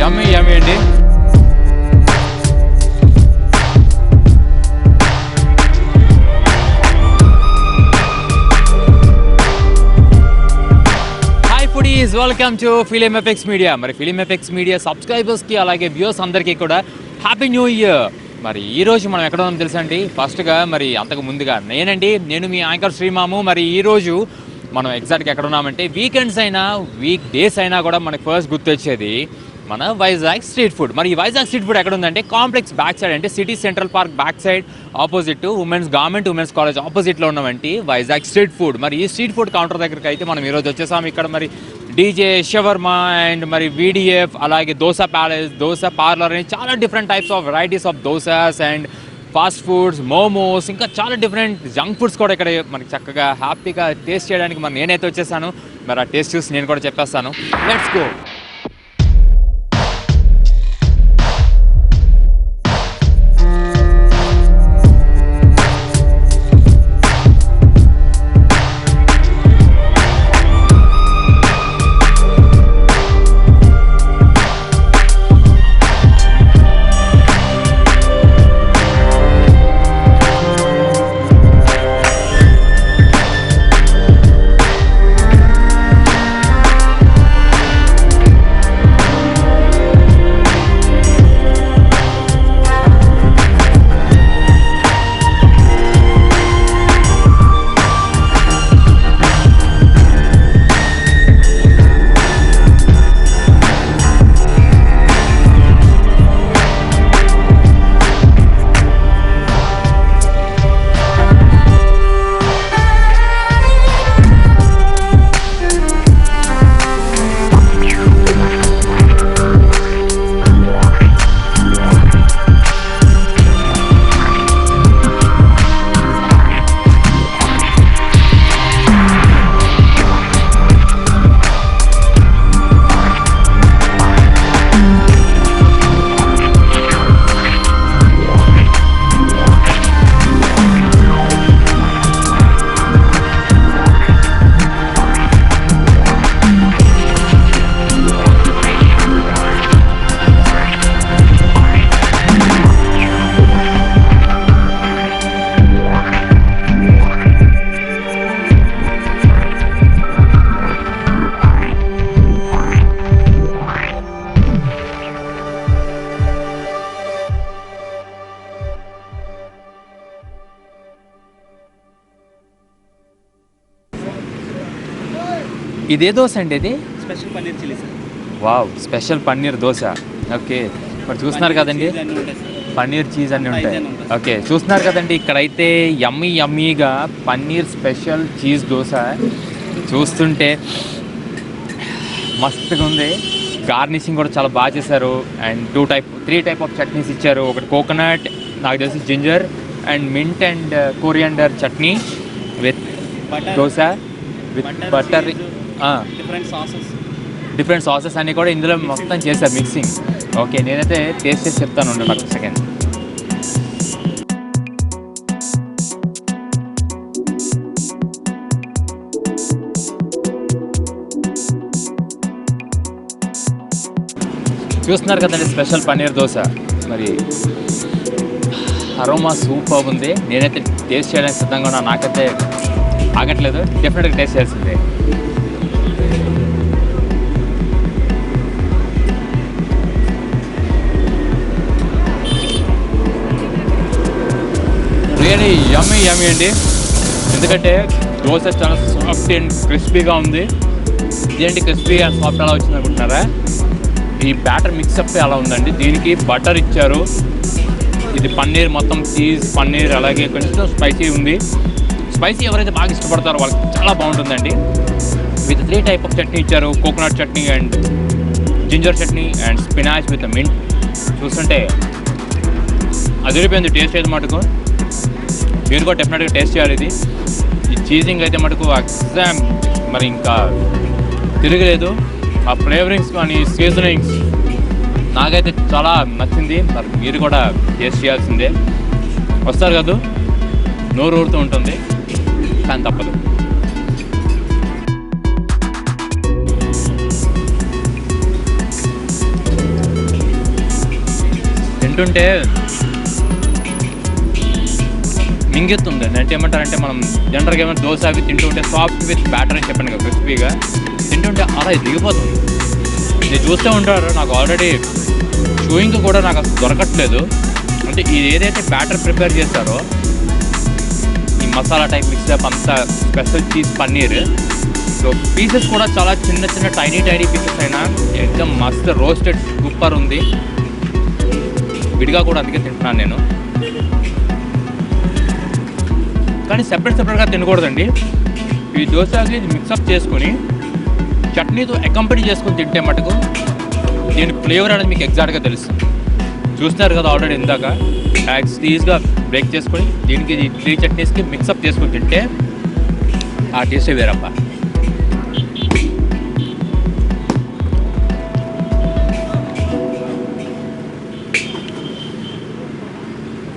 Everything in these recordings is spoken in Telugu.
యమ్మీ యమ్మీ అండి. Welcome to film effects media. మరి ఫిలిం ఎఫెక్ట్స్ మీడియా సబ్స్క్రైబర్స్కి అలాగే వ్యూవర్స్ అందరికీ కూడా హ్యాపీ న్యూ ఇయర్. మరి ఈరోజు మనం ఎక్కడ ఉన్నాం తెలుసా అండి? ఫస్ట్గా మరి అంతకు ముందుగా నేను మీ యాంకర్ శ్రీమాము. మరి ఈరోజు మనం ఎగ్జాక్ట్గా ఎక్కడ ఉన్నామంటే వీకెండ్స్ అయినా వీక్ డేస్ అయినా కూడా మనకి ఫస్ట్ గుర్తొచ్చేది మన వైజాగ్ స్ట్రీట్ ఫుడ్. మరి ఈ వైజాగ్ స్ట్రీట్ ఫుడ్ ఎక్కడ ఉందంటే కాంప్లెక్స్ బ్యాక్ సైడ్, అంటే city central park back side opposite women's college ఆపోజిట్లో ఉన్నవంటి వైజాగ్ స్ట్రీట్ ఫుడ్. మరి ఈ స్ట్రీట్ ఫుడ్ కౌంటర్ దగ్గరికి అయితే మనం ఈరోజు వచ్చేసాం. ఇక్కడ మరి డీజే, షవర్మా అండ్ మరి వీడిఎఫ్, అలాగే దోశ ప్యాలెస్, దోశ పార్లర్ అని చాలా different types of varieties of dosas and fast foods, momos, ఇంకా చాలా డిఫరెంట్ జంక్ ఫుడ్స్ కూడా ఇక్కడ మనకి చక్కగా హ్యాపీగా టేస్ట్ చేయడానికి మరి నేనైతే వచ్చేసాను. మరి ఆ టేస్ట్ చూసి నేను కూడా చెప్పేస్తాను. Let's go. ఇదే దోశ అండి? ఇది special paneer chilli sir. Wow, special paneer dosa. Okay, మరి చూస్తున్నారు కదండి, పన్నీర్ చీజ్ అన్నీ ఉంటాయి. ఓకే, చూస్తున్నారు కదండి, ఇక్కడైతే యమ్మీగా పన్నీర్ స్పెషల్ చీజ్ దోశ చూస్తుంటే మస్తుగా ఉంది. గార్నిషింగ్ కూడా చాలా బాగా చేశారు. అండ్ 3 టైప్ ఆఫ్ చట్నీస్ ఇచ్చారు. ఒకటి కోకోనట్, నాకు తెలిసి ginger and mint and coriander chutney with dosa with butter, different sauces అన్నీ కూడా ఇందులో మొత్తం చేశారు మిక్సింగ్. ఓకే, నేనైతే టేస్ట్ చేసి చెప్తాను, ఉండండి ఒక సెకండ్. చూస్తున్నారు కదండి, స్పెషల్ పన్నీర్ దోశ. మరి అరోమా సూపర్ ఉంది. నేనైతే టేస్ట్ చేయడానికి సిద్ధంగా ఉన్నా. నాకైతే ఆగట్లేదు, డెఫినెట్గా టేస్ట్ చేయాల్సిందే. రియలీ యమ్మీ అండి. ఎందుకంటే దోశ చాలా సాఫ్ట్ అండ్ క్రిస్పీగా ఉంది. ఇదేంటి క్రిస్పీ అండ్ సాఫ్ట్ అలా వచ్చింది అనుకుంటున్నారా? ఈ బ్యాటర్ మిక్సప్ అలా ఉందండి. దీనికి బటర్ ఇచ్చారు. ఇది పన్నీర్, మొత్తం చీజ్ పన్నీర్, అలాగే కొంచెం స్పైసీ ఉంది. స్పైసీ ఎవరైతే బాగా ఇష్టపడతారో వాళ్ళకి చాలా బాగుంటుందండి. విత్ 3 టైప్ ఆఫ్ చట్నీ ఇచ్చారు. Coconut chutney and ginger chutney and spinach with mint. చూస్తుంటే అదిరిపోయింది టేస్ట్ అయితే మటుకు. మీరు కూడా డెఫినెట్గా టేస్ట్ చేయాలి ఇది. ఈ చీజింగ్ అయితే మటుకు ఎగ్జామ్ మరి ఇంకా తిరగలేదు. ఆ ఫ్లేవరింగ్స్ కానీ సీజనింగ్స్ నాకైతే చాలా నచ్చింది. మరి మీరు కూడా టేస్ట్ చేయాల్సిందే. వస్తారు కదా, నోరు ఊరుతూ ఉంటుంది, కానీ తప్పదు. తింటుంటే మింగెత్తుంది. అంటే ఏమంటారంటే మనం జనరల్గా ఏమైనా దోశ అవి తింటుంటే సాఫ్ట్ విత్ బ్యాటర్ అని చెప్పాను కదా, క్రిస్పీగా తింటుంటే అలా దిగిపోతుంది. ఇది చూస్తూ ఉంటారు, నాకు ఆల్రెడీ షూయింగ్ కూడా నాకు అసలు దొరకట్లేదు. అంటే ఇది ఏదైతే బ్యాటర్ ప్రిపేర్ చేస్తారో ఈ మసాలా టైప్ మిక్స్అప్ అంతా special cheese paneer. So pieces కూడా చాలా చిన్న చిన్న టైనీ పీసెస్ అయినా एकदम మస్తు రోస్టెడ్ సూపర్ ఉంది. విడిగా కూడా అందుకే తింటున్నాను నేను. కానీ సెపరేట్గా తినకూడదండి. ఈ దోశకి మిక్సప్ చేసుకొని చట్నీతో అకంపెనీ చేసుకొని తింటే మటుకు దీని ఫ్లేవర్ అనేది మీకు ఎగ్జాక్ట్గా తెలుస్తుంది. చూస్తున్నారు కదా ఆల్రెడీ ఇందాక ఈజీగా బ్రేక్ చేసుకొని దీనికి 3 చట్నీస్కి మిక్సప్ చేసుకొని తింటే ఆ టేస్టే వేరప్ప.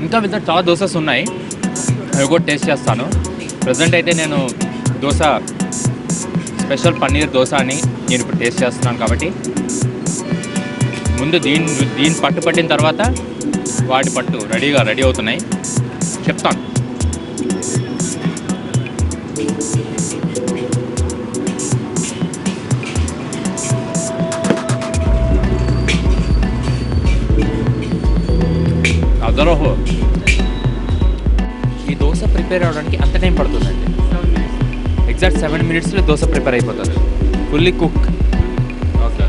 ఇంకా మీద చాలా దోసెస్ ఉన్నాయి, అవి కూడా టేస్ట్ చేస్తాను. ప్రజెంట్ అయితే నేను దోశ స్పెషల్ పన్నీర్ దోశ అని నేను ఇప్పుడు టేస్ట్ చేస్తున్నాను. కాబట్టి ముందు దీని పట్టు పట్టిన తర్వాత వాటి పట్టు రెడీ అవుతున్నాయి, చెప్తాను. అదరోహో ఈ దోశ ప్రిపేర్ అవ్వడానికి అంత టైం పడుతుందండి. ఎగ్జాక్ట్ 7 minutesలో దోశ ప్రిపేర్ అయిపోతుంది, ఫుల్లీ కుక్. ఓకే,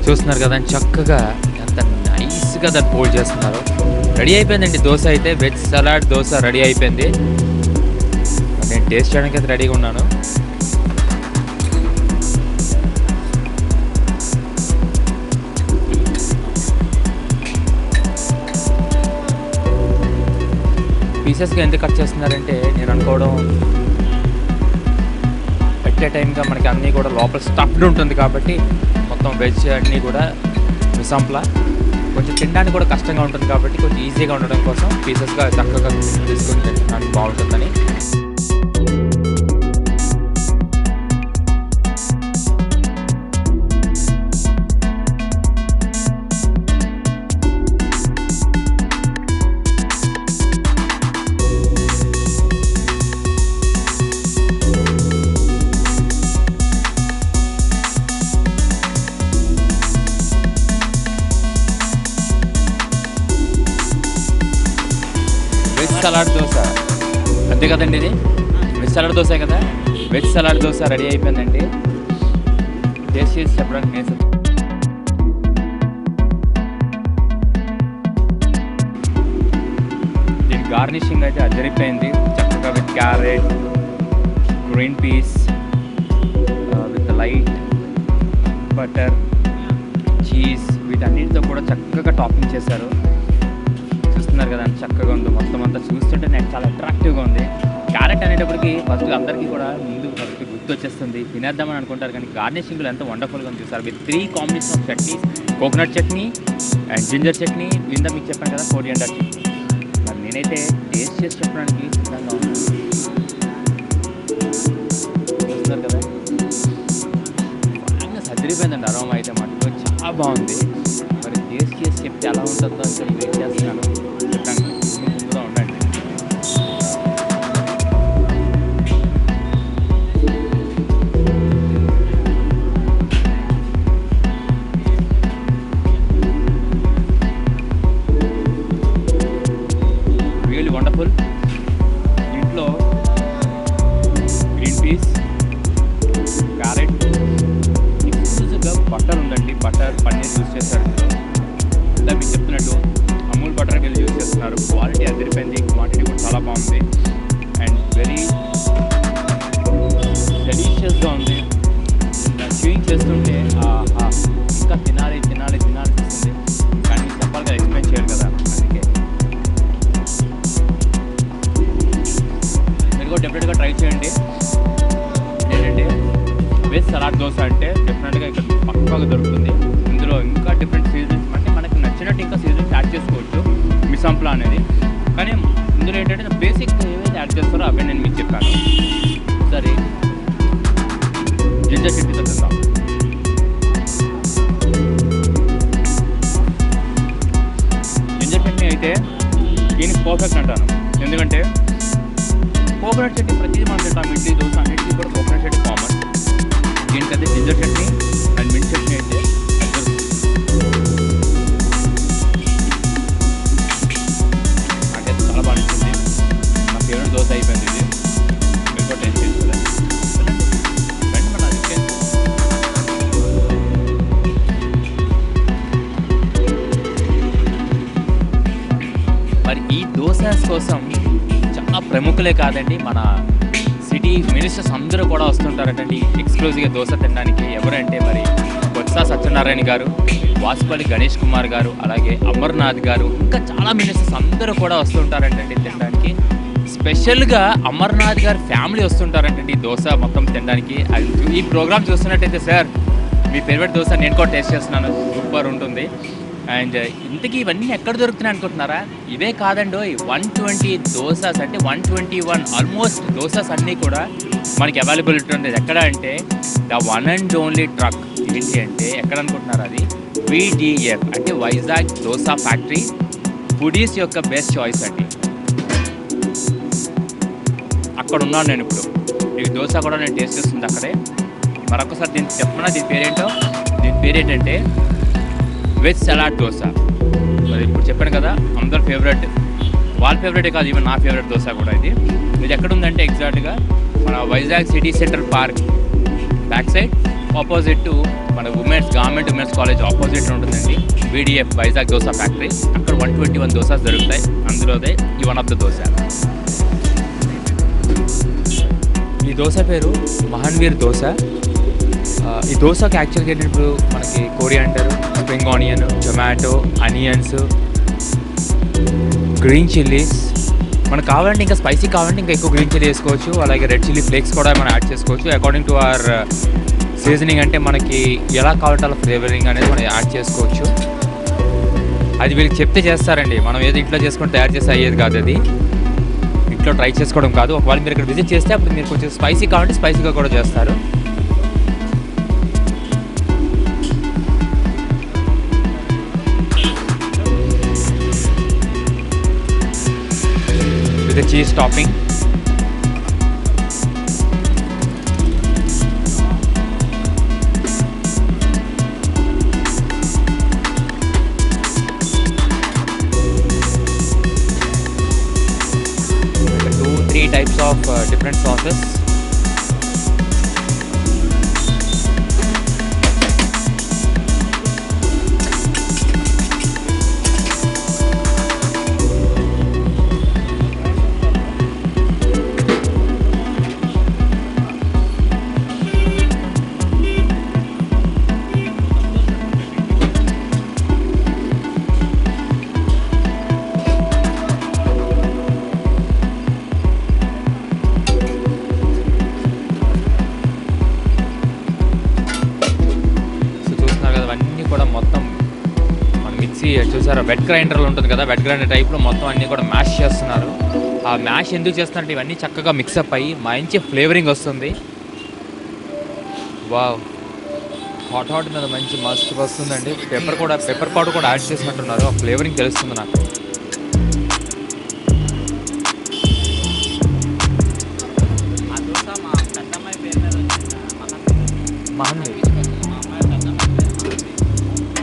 చూస్తున్నారు కదా చక్కగా ఎంత నైస్గా దాన్ని ఫోల్డ్ చేస్తున్నారు. రెడీ అయిపోయిందండి దోశ అయితే. వెజ్ సలాడ్ దోశ రెడీ అయిపోయింది. నేను టేస్ట్ చేయడానికి అయితే రెడీగా ఉన్నాను. పీసెస్గా ఎందుకు కట్ చేస్తున్నారంటే నేను అనుకోవడం ఎట్ ఏ టైమ్గా మనకి అన్నీ కూడా లోపల స్టఫ్డ్ ఉంటుంది కాబట్టి మొత్తం వెజ్ అన్నీ కూడా మిసంప్లా కొంచెం తినడానికి కూడా కష్టంగా ఉంటుంది కాబట్టి కొంచెం ఈజీగా ఉండడం కోసం పీసెస్గా చక్కగా తీసుకొని తినడానికి బాగుంటుందని. సలాడ్ దోశ అంతే కదండి, ఇది వెజ్ సలాడ్ దోశ కదా. వెజ్ సలాడ్ దోశ రెడీ అయిపోయిందండి. టేస్ట్ చేసి చెప్పడానికి నేను దీని గార్నిషింగ్ అయితే అదిరిపోయింది. చక్కగా with carrot, green peas, with light butter, cheese వీటన్నిటితో కూడా చక్కగా టాపింగ్ చేశారు. చూస్తున్నారు కదా చక్కగా ఉంది. మొత్తం అంతా చూస్తుంటే నాకు చాలా అట్రాక్టివ్గా ఉంది. క్యారెట్ అనేటప్పటికి ఫస్ట్ అందరికీ కూడా ముందు ఫస్ట్ గుర్తు వచ్చేస్తుంది, తినేద్దామని అనుకుంటారు. కానీ గార్నిషింగ్లో ఎంత వండర్ఫుల్గా ఉంది చూసారు. With 3 combination of chutney, coconut chutney and ginger chutney. ఇందా మీకు చెప్పాను కదా కోరియాండర్ చట్నీ. మరి నేనైతే టేస్ట్ చేసి చెప్పడానికి సిద్ధంగా ఉన్నాను. చూస్తున్నారు కదా బాగా సదిరిపోయిందండి. అరోమా అయితే మటుకు చాలా బాగుంది. మరి టేస్ట్ చేసి చెప్తే ఎలా ఉంటుందో అంటే వెయిట్ చేస్తున్నాను. చెప్పడానికి ముందుగా ఉండండి. Really wonderful. దీంట్లో గ్రీన్ పీస్, క్యారెట్, ఎక్స్క్లూజివ్గా బటర్ ఉందండి. బటర్ పన్నీర్ యూజ్ చేస్తారు. ఇందా మీకు చెప్తున్నట్టు అమూల్ బటర్ వీళ్ళు యూజ్ చేస్తున్నారు. క్వాలిటీ అదిరిపోయింది, క్వాంటిటీ కూడా చాలా బాగుంది అండ్ వెరీ డెలిషియస్గా ఉంది. స్వింగ్ చేస్తుంటే ఇంకా తినాలి అనిపిస్తుంది. కానీ చెప్పాలి కదా, ఎక్స్ప్లెయిన్ చేయాలి కదా. అందుకే మీరు కూడా డెఫినెట్గా ట్రై చేయండి. ఏంటంటే వెజ్ సలాడ్ దోశ అంటే డెఫినెట్గా ఇక్కడ పక్కగా దొరుకుతుంది. ఇందులో ఇంకా డిఫరెంట్ సీజన్స్ అంటే మనకు నచ్చినట్టు ఇంకా సీజన్స్ యాడ్ చేసుకోవచ్చు. మిసంప్లా అనేది కానీ ఇందులో ఏంటంటే బేసిక్ ఏవైతే యాడ్ చేస్తారో అవే నేను మీకు చెప్పాను. సరే జింజర్ చట్నీతో తిందాం. జింజర్ చట్నీ అయితే దీనికి పర్ఫెక్ట్ అంటాను. ఎందుకంటే కోకోనట్ చట్నీ ప్రతిదీ మనం తింటాం, ఇడ్లీ దోశ అన్నింటికి కూడా కోకోనట్ చట్నీ కామన్. దీనికైతే ginger chutney and mint chutney అయితే నాకైతే చాలా బాగా నచ్చింది. నా ఫేవరెట్ దోశ అయిపోయింది ఇది. మీరు కూడా టేస్ట్ చేసి కదా మరి ఈ దోసాస్ కోసం చాలా ప్రముఖులే కాదండి, మన సిటీ మినిస్టర్స్ అందరూ కూడా వస్తుంటారటండి ఎక్స్క్లూజివ్గా దోశ తినడానికి. ఎవరంటే మరి బొత్స సత్యనారాయణ గారు, వాసుపల్లి గణేష్ కుమార్ గారు, అలాగే అమర్నాథ్ గారు, ఇంకా చాలా మినిస్టర్స్ అందరూ కూడా వస్తుంటారంటండి తినడానికి. స్పెషల్గా అమర్నాథ్ గారు ఫ్యామిలీ వస్తుంటారంటండి దోశ మొత్తం తినడానికి. ఈ ప్రోగ్రామ్ చూస్తున్నట్టయితే సార్ మీ ఫేవరెట్ దోశ నేను కూడా టేస్ట్ చేస్తున్నాను, సూపర్ ఉంటుంది. అండ్ ఇంతకీ ఇవన్నీ ఎక్కడ దొరుకుతున్నాయి అనుకుంటున్నారా? ఇవే కాదండి, 120 దోసాస్ అంటే 121 ఆల్మోస్ట్ దోసాస్ అన్నీ కూడా మనకి అవైలబిలిటీ ఉంటుంది. ఎక్కడ అంటే the one and only truck. ఏంటి అంటే ఎక్కడ అనుకుంటున్నారు? అది VDF అంటే వైజాగ్ దోసా ఫ్యాక్టరీ, ఫుడీస్ యొక్క బెస్ట్ చాయిస్ అండి. అక్కడ ఉన్నాను నేను ఇప్పుడు. ఈ దోశ కూడా నేను టేస్ట్ చేస్తుంది అక్కడే. మరొకసారి దీన్ని చెప్పమన్నా దీని పేరేంటో. దీని పేరేంటంటే వెజ్ సలాడ్ దోశ. మరి ఇప్పుడు చెప్పాను కదా అందరు ఫేవరెట్, వాళ్ళ ఫేవరెటే కాదు, ఈవెన్ నా ఫేవరెట్ దోశ కూడా ఇది. ఇది ఎక్కడుందంటే ఎగ్జాక్ట్గా మన Vizag city centre park back side opposite to మన గవర్నమెంట్ ఉమెన్స్ కాలేజ్ ఆపోజిట్ ఉంటుందండి VDF వైజాగ్ దోశ ఫ్యాక్టరీ. అక్కడ 121 దోసాస్ దొరుకుతాయి. అందులోదే ఈ వన్ ఆఫ్ ద దోశ. ఈ దోశ పేరు మహాన్వీర్ దోశ. ఈ దోశకి యాక్చువల్గా ఏంటంటే ఇప్పుడు మనకి coriander, spring onion, tomato, onions, green chillies, మనకు కావాలంటే ఇంకా స్పైసీ కావాలంటే ఇంకా ఎక్కువ గ్రీన్ చిల్లీ వేసుకోవచ్చు. అలాగే రెడ్ చిల్లీ ఫ్లేక్స్ కూడా మనం యాడ్ చేసుకోవచ్చు అకార్డింగ్ టు అవర్ సీజనింగ్. అంటే మనకి ఎలా కావాలంటే అలా ఫ్లేవరింగ్ అనేది మనం యాడ్ చేసుకోవచ్చు. అది వీళ్ళకి చెప్తే చేస్తారండి, మనం ఏదో ఇంట్లో చేసుకొని తయారు చేస్తే అయ్యేది కాదు. అది ఇంట్లో ట్రై చేసుకోవడం కాదు. ఒకవేళ మీరు ఇక్కడ విజిట్ చేస్తే అప్పుడు మీరు కొంచెం స్పైసీ కావాలంటే స్పైసీగా కూడా చేస్తారు. The cheese topping. Three types of different sauces. చూసారా వెట్ గ్రైండర్లు ఉంటుంది కదా, వెట్ గ్రైండర్ టైప్లో మొత్తం అన్నీ కూడా మ్యాష్ చేస్తున్నారు. ఆ మ్యాష్ ఎందుకు చేస్తున్నారంటే ఇవన్నీ చక్కగా మిక్సప్ అయ్యి మంచి ఫ్లేవరింగ్ వస్తుంది. వావ్, హాట్ మీద మంచి మస్తు వస్తుందండి. పెప్పర్ పౌడర్ కూడా యాడ్ చేసినట్టున్నారు, ఆ ఫ్లేవరింగ్ తెలుస్తుంది నాకు. మహాన్వి,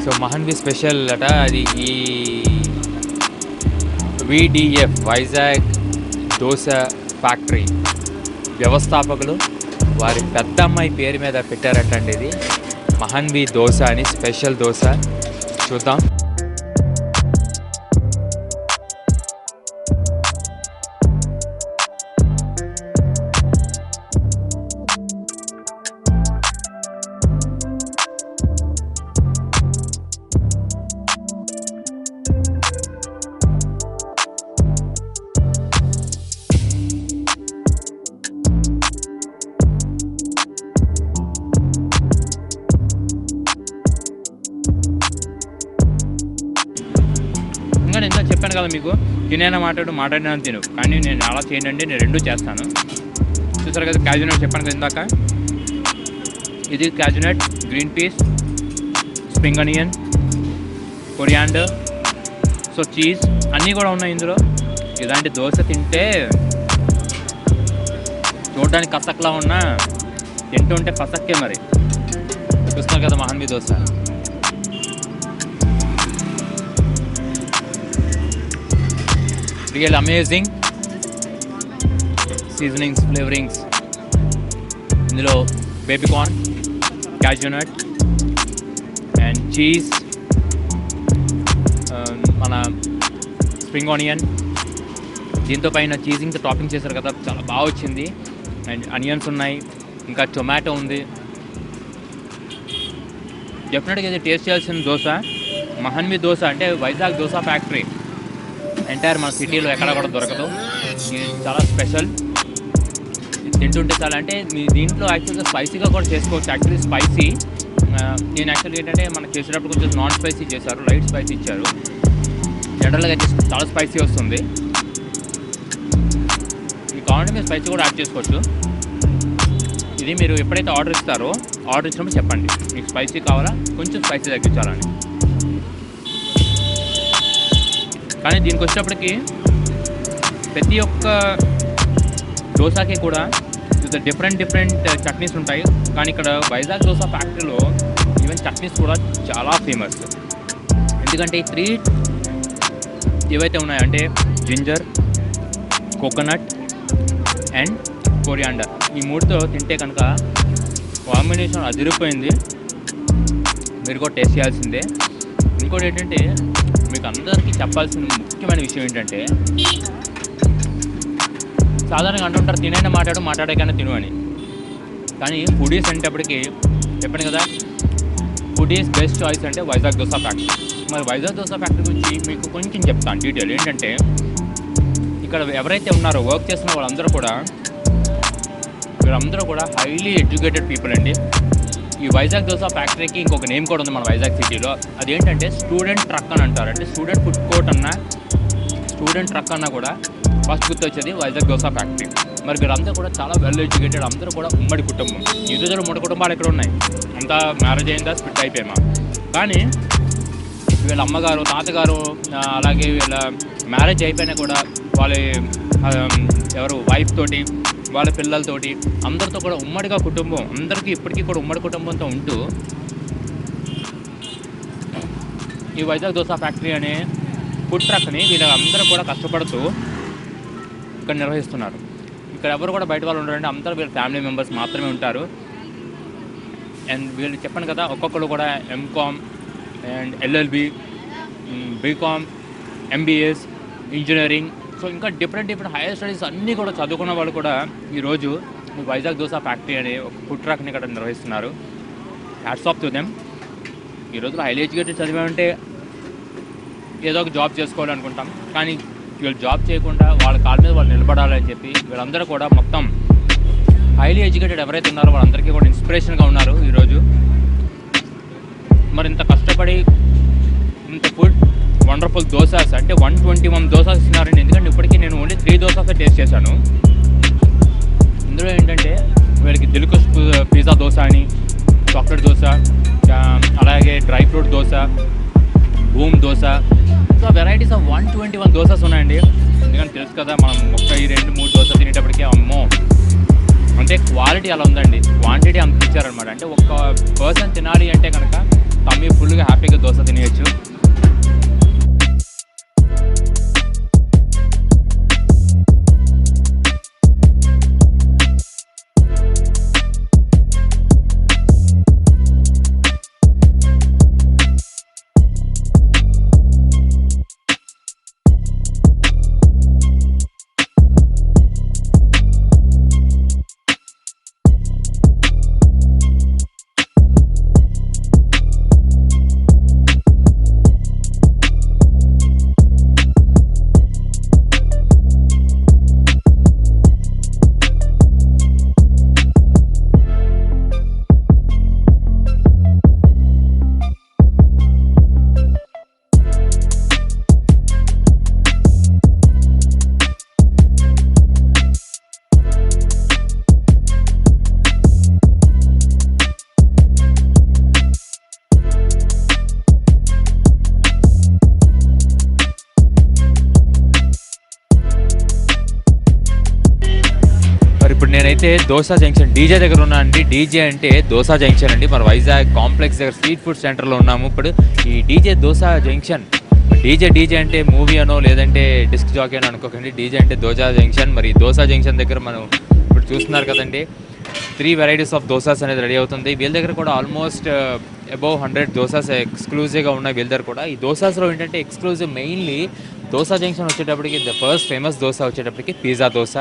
సో మహాన్వి స్పెషల్ అట అది. ఈ VDF వైజాగ్ దోశ ఫ్యాక్టరీ వ్యవస్థాపకులు వారి పెద్ద అమ్మాయి పేరు మీద పెట్టారటండి ఇది మహాన్వి దోశ అని, స్పెషల్ దోశ. చూద్దాం. ఇంకా నేను చెప్పాను చెప్పాను కదా మీకు, తినైనా మాట్లాడినా తిను, కానీ నేను అలా చేయనండి, నేను రెండూ చేస్తాను. చూసారు కదా క్యాజునట్ చెప్పాను కదా ఇందాక, ఇది cashew nut, green peas, spring onion, coriander, so cheese అన్నీ కూడా ఉన్నాయి ఇందులో. ఇలాంటి దోశ తింటే చూడడానికి కసక్లా ఉన్నా తింటుంటే పసక్కే. మరి చూస్తున్నారు కదా Mahanvi dosa. Real amazing seasonings, flavourings. ఇందులో బేబీకార్న్, క్యాజునట్ అండ్ చీజ్, మన స్ప్రింగ్ ఆనియన్, దీంతో పైన చీజ్ ఇంకా టాపింగ్ చేశారు కదా, చాలా బాగా వచ్చింది. అండ్ అనియన్స్ ఉన్నాయి, ఇంకా టొమాటో ఉంది. డెఫినెట్గా ఇది టేస్ట్ చేయాల్సిన దోశ. మహాన్వి దోశ అంటే వైజాగ్ దోశ ఫ్యాక్టరీ, ఎంటైర్ మన సిటీలో ఎక్కడ కూడా దొరకదు. ఇది చాలా స్పెషల్. తింటుంటే చాలా, అంటే మీ దీంట్లో యాక్చువల్గా స్పైసీగా కూడా చేసుకోవచ్చు. యాక్చువల్లీ స్పైసీ నేను యాక్చువల్గా ఏంటంటే మనకు చేసేటప్పుడు కొంచెం నాన్ స్పైసీ చేశారు, లైట్ స్పైసీ ఇచ్చారు. జనరల్గా అయితే చాలా స్పైసీ వస్తుంది. మీకు కావాలంటే మీరు స్పైసీ కూడా యాడ్ చేసుకోవచ్చు. ఇది మీరు ఎప్పుడైతే ఆర్డర్ ఇస్తారో, ఆర్డర్ ఇచ్చినప్పుడు చెప్పండి మీకు స్పైసీ కావాలా, కొంచెం స్పైసీ తగ్గించాలని. కానీ దీనికి వచ్చేటప్పటికి ప్రతి ఒక్క దోశకి కూడా డిఫరెంట్ చట్నీస్ ఉంటాయి. కానీ ఇక్కడ వైజాగ్ దోశ ఫ్యాక్టరీలో ఈవెన్ చట్నీస్ కూడా చాలా ఫేమస్. ఎందుకంటే ఈ 3 ఏవైతే ఉన్నాయంటే జింజర్, కోకోనట్ అండ్ కొరియాండర్, ఈ 3తో తింటే కనుక కాంబినేషన్ అదిరిపోయింది. మీరు కూడా టేస్ట్ చేయాల్సిందే. ఇంకోటి ఏంటంటే మీకు అందరికీ చెప్పాల్సిన ముఖ్యమైన విషయం ఏంటంటే, సాధారణంగా అంటుంటారు తినైనా మాట్లాడేకైనా తిను అని. కానీ ఫుడీస్ అనేటప్పటికి చెప్పాను కదా, ఫుడీస్ బెస్ట్ చాయిస్ అంటే వైజాగ్ దోశ ఫ్యాక్టరీ. మరి వైజాగ్ దోశ ఫ్యాక్టరీ గురించి మీకు కొంచెం చెప్తాను డీటెయిల్. ఏంటంటే ఇక్కడ ఎవరైతే ఉన్నారో వర్క్ చేస్తున్న వాళ్ళందరూ కూడా వీళ్ళందరూ కూడా హైలీ ఎడ్యుకేటెడ్ పీపుల్ అండి. ఈ వైజాగ్ దోశ ఫ్యాక్టరీకి ఇంకొక నేమ్ కూడా ఉంది మన వైజాగ్ సిటీలో. అదేంటంటే స్టూడెంట్ ట్రక్ అని అంటారు. అంటే స్టూడెంట్ ఫుడ్ కోర్ట్ అన్నా, స్టూడెంట్ ట్రక్ అన్నా కూడా ఫస్ట్ గుర్తొచ్చేది వైజాగ్ దోశ ఫ్యాక్టరీ. మరి వీళ్ళందరూ కూడా చాలా వెల్ ఎడ్యుకేటెడ్, అందరూ కూడా ఉమ్మడి కుటుంబం. ఈ రోజుల్లో 3 కుటుంబాలు ఎక్కడ ఉన్నాయి, అంతా మ్యారేజ్ అయిందా, స్ప్లిట్ అయిపోయామా. కానీ వీళ్ళ అమ్మగారు, తాతగారు, అలాగే వీళ్ళ మ్యారేజ్ అయిపోయినా కూడా వాళ్ళ వైఫ్ తోటి, వాళ్ళ పిల్లలతోటి, అందరితో కూడా ఉమ్మడిగా కుటుంబం, అందరికీ ఇప్పటికీ కూడా ఉమ్మడి కుటుంబంతో ఉంటూ ఈ వైజాగ్ దోశ ఫ్యాక్టరీ అనే ఫుడ్ ట్రక్ని వీళ్ళందరూ కూడా కష్టపడుతూ ఇక్కడ నిర్వహిస్తున్నారు. ఇక్కడ ఎవరు కూడా బయట వాళ్ళు ఉంటారంటే అందరూ వీళ్ళ ఫ్యామిలీ మెంబర్స్ మాత్రమే ఉంటారు. అండ్ వీళ్ళు చెప్పాను కదా, ఒక్కొక్కరు కూడా MCom and LLB, BCom, MBS, engineering, so ఇంకా డిఫరెంట్ హైయర్ స్టడీస్ అన్నీ కూడా చదువుకున్న వాళ్ళు కూడా ఈరోజు వైజాగ్ దోశ ఫ్యాక్టరీ అనే ఒక ఫుడ్ ట్రక్ని ఇక్కడ నిర్వహిస్తున్నారు. Hats off to them. ఈ రోజులో హైలీ ఎడ్యుకేటెడ్ చదివామంటే ఏదో ఒక జాబ్ చేసుకోవాలనుకుంటాం, కానీ వీళ్ళు జాబ్ చేయకుండా వాళ్ళ కాళ్ళ మీద వాళ్ళు నిలబడాలని చెప్పి వీళ్ళందరూ కూడా మొత్తం హైలీ ఎడ్యుకేటెడ్ ఎవరైతే ఉన్నారో వాళ్ళందరికీ కూడా ఇన్స్పిరేషన్గా ఉన్నారు ఈరోజు. మరి ఇంత కష్టపడి ఇంత ఫుడ్ వండర్ఫుల్ దోసాస్ అంటే 121 దోసాస్ ఇస్తున్నారండి. ఎందుకంటే ఇప్పటికీ నేను ఓన్లీ 3 దోసాసే టేస్ట్ చేశాను. ఇందులో ఏంటంటే వీళ్ళకి దిల్కుష్ పిజ్జా దోశ అని, చాక్లెట్ దోశ, అలాగే dry fruit dosa, boom dosa, so varieties of 121 dosas ఉన్నాయండి. ఎందుకంటే తెలుసు కదా, మనం 2-3 దోశ తినేటప్పటికే అమ్మో, అంటే క్వాలిటీ అలా ఉందండి, క్వాంటిటీ అంత ఇచ్చారనమాట. అంటే ఒక్క పర్సన్ తినాలి అంటే కనుక తమ్మి ఫుల్గా హ్యాపీగా దోశ తినేయచ్చు. నేనైతే దోసా జంక్షన్ డీజే దగ్గర ఉన్నా అండి. డీజే అంటే దోసా జంక్షన్ అండి. మన వైజాగ్ కాంప్లెక్స్ దగ్గర స్ట్రీట్ ఫుడ్ సెంటర్లో ఉన్నాము. ఇప్పుడు ఈ డీజే దోసా జంక్షన్, డీజే అంటే మూవీ అనో లేదంటే డిస్క్ జాకీ అని అనుకోకండి. డీజే అంటే దోసా జంక్షన్. మరి దోసా జంక్షన్ దగ్గర మనం ఇప్పుడు చూస్తున్నారు కదండి, 3 వెరైటీస్ ఆఫ్ దోసాస్ అనేది రెడీ అవుతుంది. వీళ్ళ దగ్గర కూడా ఆల్మోస్ట్ అబౌవ్ 100 దోసాస్ ఎక్స్క్లూజివ్గా ఉన్నాయి వీళ్ళ దగ్గర కూడా. ఈ దోసాస్లో ఏంటంటే ఎక్స్క్లూజివ్ మెయిన్లీ దోసా జంక్షన్ వచ్చేటప్పటికి ద ఫస్ట్ ఫేమస్ దోశ వచ్చేటప్పటికి పిజ్జా దోశ,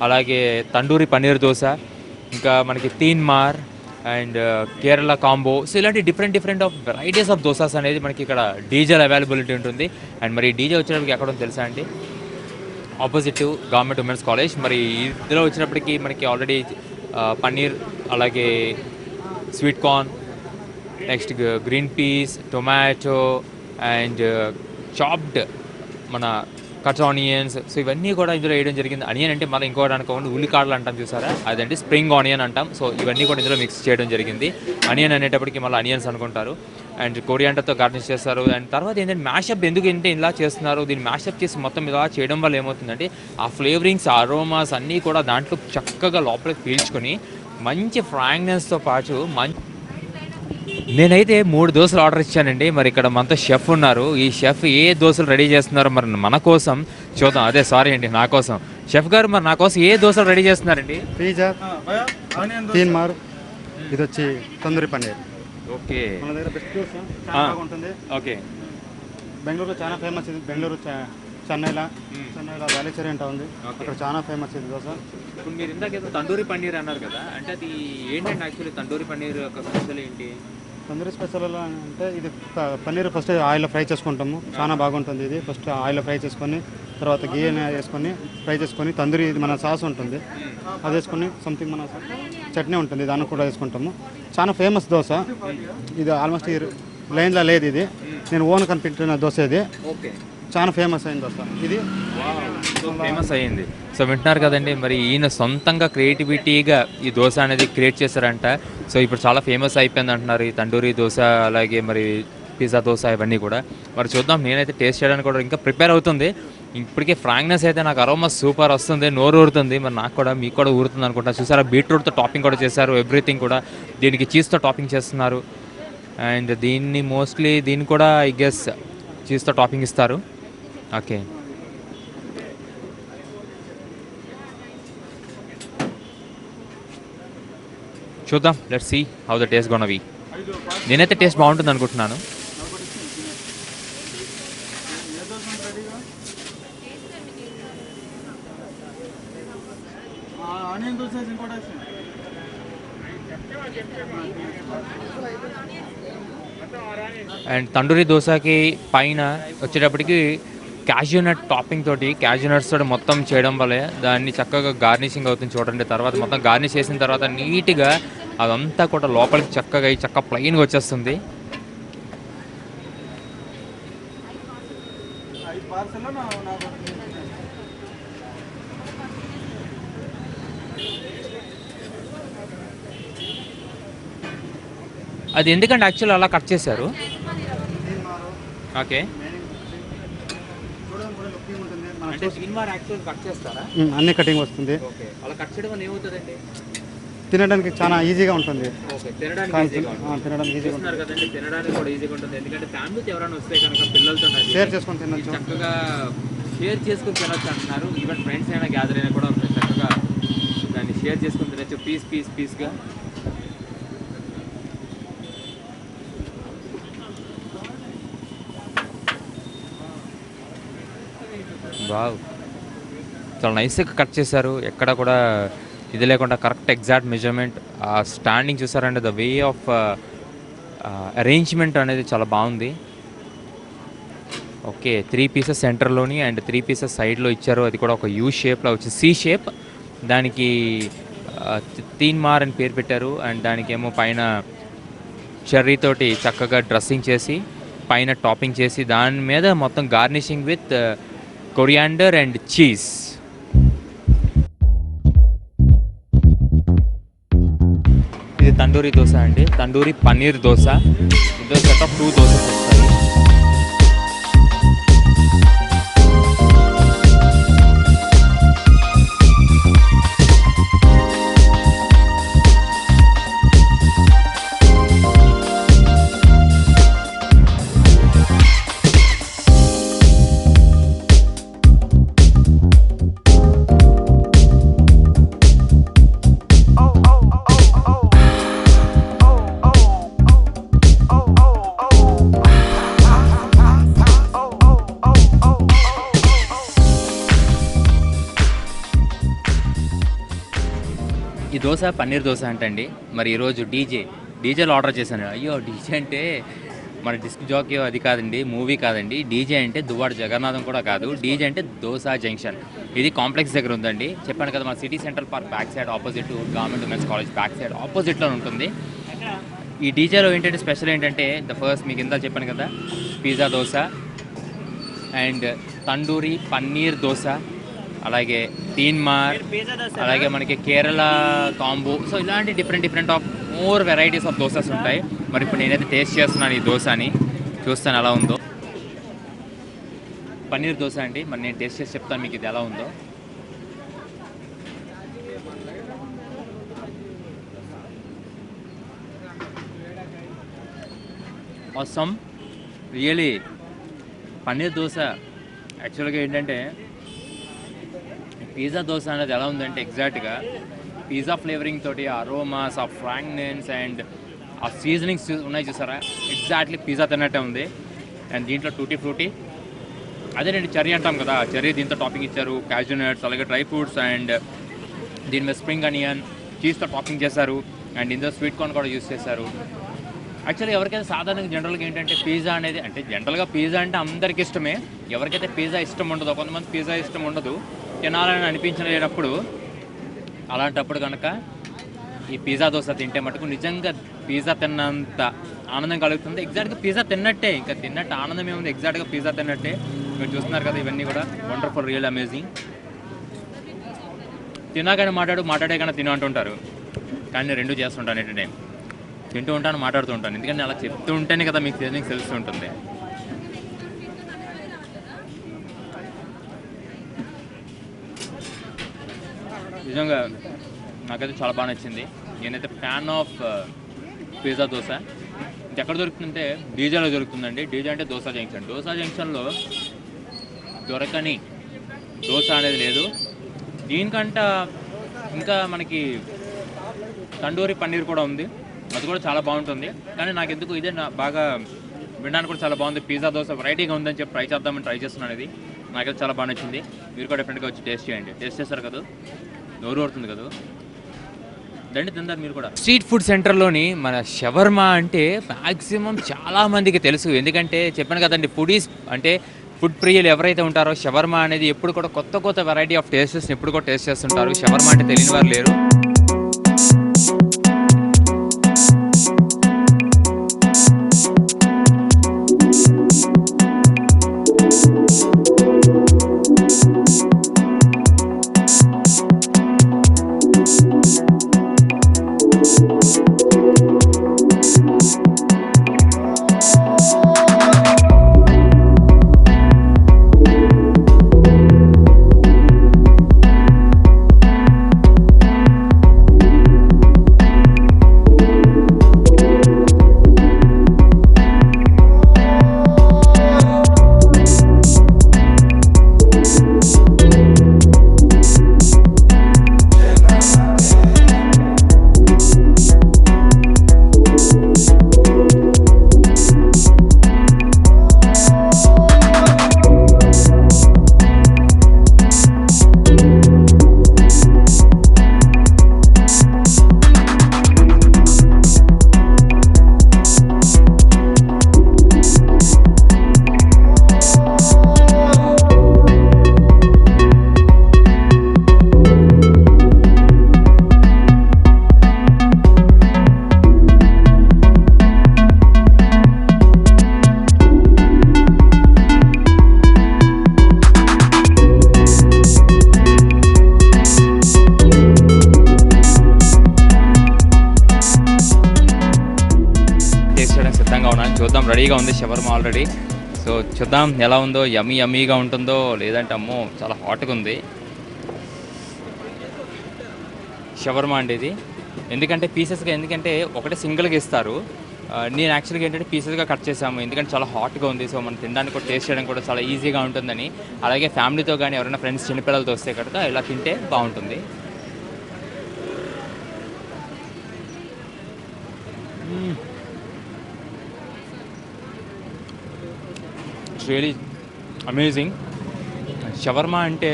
అలాగే తండూరి పన్నీర్ దోశ, ఇంకా మనకి తీన్ మార్ అండ్ కేరళ కాంబో. సో ఇలాంటి different of varieties of dosas అనేది మనకి ఇక్కడ డీజేలో అవైలబిలిటీ ఉంటుంది. అండ్ మరి డీజే వచ్చేటప్పటికి ఎక్కడ తెలుసా అండి, opposite to government women's college. మరి ఇందులో వచ్చినప్పటికీ మనకి ఆల్రెడీ పన్నీర్, అలాగే sweet corn, next green peas, tomato and chopped మన కట్ ఆనియన్స్. సో ఇవన్నీ కూడా ఇందులో వేయడం జరిగింది. ఆనియన్ అంటే మళ్ళీ ఇంకోటి అనుకోండి, ఉల్లికాడలు అంటాం చూసారా, అదంటే స్ప్రింగ్ ఆనియన్ అంటాం. సో ఇవన్నీ కూడా ఇందులో మిక్స్ చేయడం జరిగింది. ఆనియన్ అనేటప్పటికి మళ్ళీ ఆనియన్స్ అనుకుంటారు. అండ్ కొరియాండర్తో గార్నిష్ చేస్తారు. అండ్ తర్వాత ఏంటంటే మ్యాషప్ ఎందుకు ఏంటంటే ఇలా చేస్తున్నారు, దీన్ని మ్యాషప్ చేసి మొత్తం ఇలా చేయడం వల్ల ఏమవుతుందంటే ఆ ఫ్లేవరింగ్స్, అరోమాస్ అన్నీ కూడా దాంట్లో చక్కగా లోపలికి పీల్చుకొని మంచి ఫ్రాగ్రెన్స్తో పాటు నేనైతే 3 దోశలు ఆర్డర్ ఇచ్చానండి. మరి ఇక్కడ మనతో షెఫ్ ఉన్నారు. ఈ షెఫ్ ఏ దోశలు రెడీ చేస్తున్నారు మరి మన కోసం చూద్దాం. అదే సారీ అండి, నా కోసం షెఫ్ గారు మరి నా కోసం ఏ దోశలు రెడీ చేస్తున్నారండి? పిజ్జా, తీన్ మార్, ఇది వచ్చి తందూరి పన్నీర్. ఓకే, మన దగ్గర బెస్ట్ దోశ చాలా బాగుంటుంది. ఓకే, బెంగళూరులో చాలా ఫేమస్ ఇది. బెంగళూరు చెన్నైలో వేలేశ్వరి అంటా ఉంది, అక్కడ చాలా ఫేమస్ ఇది దోశ. ఇప్పుడు మీరు ఇందాక తండూరి పన్నీర్ అన్నారు కదా, అంటే అది ఏంటంటే యాక్చువల్లీ తండూరి పన్నీర్ యొక్క స్పెషల్ ఏంటి? తందూరి స్పెషల్ అంటే ఇది పన్నీర్ ఫస్ట్ ఆయిల్లో ఫ్రై చేసుకుంటాము, చాలా బాగుంటుంది. ఇది ఫస్ట్ ఆయిల్లో ఫ్రై చేసుకొని తర్వాత గీ వేసుకొని ఫ్రై చేసుకొని తందూరి ఇది మన సాస్ ఉంటుంది అది వేసుకొని సంథింగ్ మన చట్నీ ఉంటుంది దాన్ని కూడా వేసుకుంటాము. చాలా ఫేమస్ దోశ ఇది. ఆల్మోస్ట్ ఈ లైన్లో లేదు ఇది, నేను ఓన్ కనిపించిన దోశ ఇది. ఓకే, చాలా ఫేమస్ అయింది దోశ ఇది, ఫేమస్ అయ్యింది. సో వింటున్నారు కదండి, మరి ఈయన సొంతంగా క్రియేటివిటీగా ఈ దోశ అనేది క్రియేట్ చేశారంట. సో ఇప్పుడు చాలా ఫేమస్ అయిపోయింది అంటున్నారు ఈ తండూరి దోశ, అలాగే మరి పిజ్జా దోశ ఇవన్నీ కూడా. మరి చూద్దాం, నేనైతే టేస్ట్ చేయడానికి కూడా ఇంకా ప్రిపేర్ అవుతుంది. ఇప్పటికే ఫ్రాంక్నెస్ అయితే నాకు అరోమా సూపర్ వస్తుంది, నోరు ఊరుతుంది. మరి నాకు కూడా మీకు కూడా ఊరుతుంది అనుకుంటా. చూసారా, బీట్రూట్తో టాపింగ్ కూడా చేశారు, ఎవ్రీథింగ్ కూడా. దీనికి చీజ్తో టాపింగ్ చేస్తున్నారు. అండ్ దీన్ని కూడా ఐ గెస్ చీజ్తో టాపింగ్ ఇస్తారు. ఓకే, చూద్దాం, let's see how the taste gonna be. నేనైతే టేస్ట్ బాగుంటుంది అనుకుంటున్నాను. అండ్ తండూరి దోశకి పైన వచ్చేటప్పటికి క్యాష్యూ నట్ టాపింగ్ తోటి, క్యాష్యూ నట్స్ తోటి మొత్తం చేయడం వల్ల దాన్ని చక్కగా గార్నిషింగ్ అవుతుంది చూడండి. తర్వాత మొత్తం గార్నిష్ చేసిన తర్వాత నీట్గా అదంతా కూడా లోపలికి చక్కగా ప్లెయిన్గా వచ్చేస్తుంది. అది ఎందుకంటే యాక్చువల్లీ అలా కట్ చేశారు. ఓకే, అన్ని కటింగ్ వస్తుంది. తినడానికి చాలా ఈజీగా ఉంటుంది. షేర్ చేసుకొని తినచ్చు, చక్కగా షేర్ చేసుకుని తినచ్చు అంటున్నారు. ఈవెన్ ఫ్రెండ్స్ అయినా గ్యాదర్ అయినా కూడా చక్కగా దాన్ని షేర్ చేసుకుని తినచ్చు, పీస్గా. వావ్, చాలా నైస్గా కట్ చేశారు. ఎక్కడ కూడా ఇది లేకుండా కరెక్ట్ ఎగ్జాక్ట్ మెజర్మెంట్. ఆ స్టాండింగ్ చూసారంటే ద వే ఆఫ్ అరేంజ్మెంట్ అనేది చాలా బాగుంది. ఓకే, 3 పీసెస్ సెంటర్లోని అండ్ 3 పీసెస్ సైడ్లో ఇచ్చారు. అది కూడా ఒక యూ షేప్లో వచ్చి సి షేప్. దానికి తీన్ మార్ అని పేరు పెట్టారు. అండ్ దానికేమో పైన చెర్రీతోటి చక్కగా డ్రెస్సింగ్ చేసి పైన టాపింగ్ చేసి దాని మీద మొత్తం garnishing with coriander and cheese. ఇది తండూరి దోశ అండి, తండూరి పన్నీర్ దోశ. ఇందులో సెట్ ఆఫ్ 2 దోశలు వస్తాయి. ఈ దోశ పన్నీర్ దోశ అంటండి. మరి ఈరోజు డీజేలో ఆర్డర్ చేశాను. అయ్యో డీజే అంటే మన డిస్క్ జాకీ అది కాదండి, మూవీ కాదండి. డీజే అంటే దువ్వాడ జగన్నాథం కూడా కాదు. డీజే అంటే దోసా జంక్షన్. ఇది కాంప్లెక్స్ దగ్గర ఉందండి. చెప్పాను కదా, మన city central park back side opposite government women's college back side ఆపోజిట్లో ఉంటుంది. ఈ డీజేలో ఏంటంటే స్పెషల్ ఏంటంటే ఫస్ట్ మీకు ఇందా చెప్పాను కదా, పిజ్జా దోశ అండ్ తండూరి పన్నీర్ దోశ, అలాగే తీన్మార్, అలాగే మనకి కేరళ కాంబో. సో ఇలాంటి different of more varieties of dosas ఉంటాయి. మరి ఇప్పుడు నేనైతే టేస్ట్ చేస్తున్నాను ఈ దోశని, చూస్తాను ఎలా ఉందో. పన్నీర్ దోశ అండి, మరి నేను టేస్ట్ చేసి చెప్తాను మీకు ఇది ఎలా ఉందో. ఆసమ్, రియలీ పన్నీర్ దోశ యాక్చువల్గా ఏంటంటే పిజ్జా దోశ అనేది ఎలా ఉందంటే ఎగ్జాక్ట్గా పిజ్జా ఫ్లేవరింగ్ తోటి అరోమాస్, ఆ ఫ్రాంక్నెన్స్ అండ్ ఆ సీజనింగ్స్ ఉన్నాయి చూసారా, ఎగ్జాక్ట్లీ పిజ్జా తిన్నట్టే ఉంది. అండ్ దీంట్లో టూటీ ఫ్రూటీ, అదే నేను చెర్రీ అంటాం కదా, చెర్రీ దీంతో టాపింగ్ ఇచ్చారు, క్యాష్యూ నట్స్, అలాగే డ్రై ఫ్రూట్స్ అండ్ దీని మీద స్ప్రింగ్ అనియన్ చీజ్తో టాపింగ్ చేశారు. అండ్ ఇందులో స్వీట్ కార్న్ కూడా యూస్ చేశారు. యాక్చువల్లీ ఎవరికైతే సాధారణంగా జనరల్గా ఏంటంటే పిజ్జా అనేది అంటే జనరల్గా పిజ్జా అంటే అందరికి ఇష్టమే. ఎవరికైతే పిజ్జా ఇష్టం ఉండదో, కొంతమంది పిజ్జా ఇష్టం ఉండదు, తినాలని అనిపించలేనప్పుడు, అలాంటప్పుడు కనుక ఈ పిజ్జా దోశ తింటే మటుకు నిజంగా పిజ్జా తిన్నంత ఆనందం కలుగుతుంది. ఎగ్జాక్ట్గా పిజ్జా తిన్నట్టే, ఇంకా తిన్నట్టు ఆనందం ఏముంది, ఎగ్జాక్ట్గా పిజ్జా తిన్నట్టే. మీరు చూస్తున్నారు కదా, ఇవన్నీ కూడా వండర్ఫుల్, రియల్ అమేజింగ్. తిన్నాకనే మాట్లాడే కన్నా తిన అంటుంటారు, కానీ నేను రెండు చేస్తుంటాను. ఎట్ టైం తింటూ ఉంటాను, మాట్లాడుతూ ఉంటాను. ఎందుకంటే అలా చెప్తూ ఉంటేనే కదా మీకు తెలుస్తూ ఉంటుంది. నిజంగా నాకైతే చాలా బాగా నచ్చింది. నేనైతే ఫ్యాన్ ఆఫ్ పిజ్జా దోశ. ఇది ఎక్కడ దొరుకుతుందంటే డీజేలో దొరుకుతుందండి. డీజే అంటే దోసా జంక్షన్. దోసా జంక్షన్లో దొరకని దోశ అనేది లేదు. దీనికంట ఇంకా మనకి తండూరి పన్నీర్ కూడా ఉంది, అది కూడా చాలా బాగుంటుంది. కానీ నాకు ఎందుకు ఇదే బాగా వినడానికి కూడా చాలా బాగుంది. పిజ్జా దోశ వెరైటీగా ఉందని చెప్పి ట్రై చేస్తున్నాను. ఇది నాకైతే చాలా బాగా నచ్చింది. మీరు కూడా డెఫినెట్గా వచ్చి టేస్ట్ చేయండి. టేస్ట్ చేస్తారు కదా, నోరు పడుతుంది కదా, దండి తింటారు మీరు కూడా. స్ట్రీట్ ఫుడ్ సెంటర్లోని మన షవర్మా అంటే మ్యాక్సిమం చాలామందికి తెలుసు. ఎందుకంటే చెప్పాను కదండి, ఫుడీస్ అంటే ఫుడ్ ప్రియులు ఎవరైతే ఉంటారో షవర్మా అనేది ఎప్పుడు కూడా కొత్త వెరైటీ ఆఫ్ టేస్టెస్ ఎప్పుడు కూడా టేస్ట్ చేస్తుంటారు. షవర్మా అంటే తెలియని వారు లేరు. చూద్దాం, రెడీగా ఉంది షవర్మా ఆల్రెడీ. సో చూద్దాం ఎలా ఉందో, యమ్మీగా ఉంటుందో లేదంటే అమ్మో చాలా హాట్గా ఉంది షవర్మా అంటే ఇది. ఎందుకంటే పీసెస్గా, ఎందుకంటే ఒకటే సింగిల్గా ఇస్తారు. నేను యాక్చువల్గా ఏంటంటే పీసెస్గా కట్ చేసాము, ఎందుకంటే చాలా హాట్గా ఉంది. సో మనం తినడానికి కూడా టేస్ట్ చేయడానికి కూడా చాలా ఈజీగా ఉంటుందని. అలాగే ఫ్యామిలీతో కానీ ఎవరైనా ఫ్రెండ్స్ చిన్నపిల్లలతో వస్తే కనుక ఇలా తింటే బాగుంటుంది. It's really amazing. షవర్మా అంటే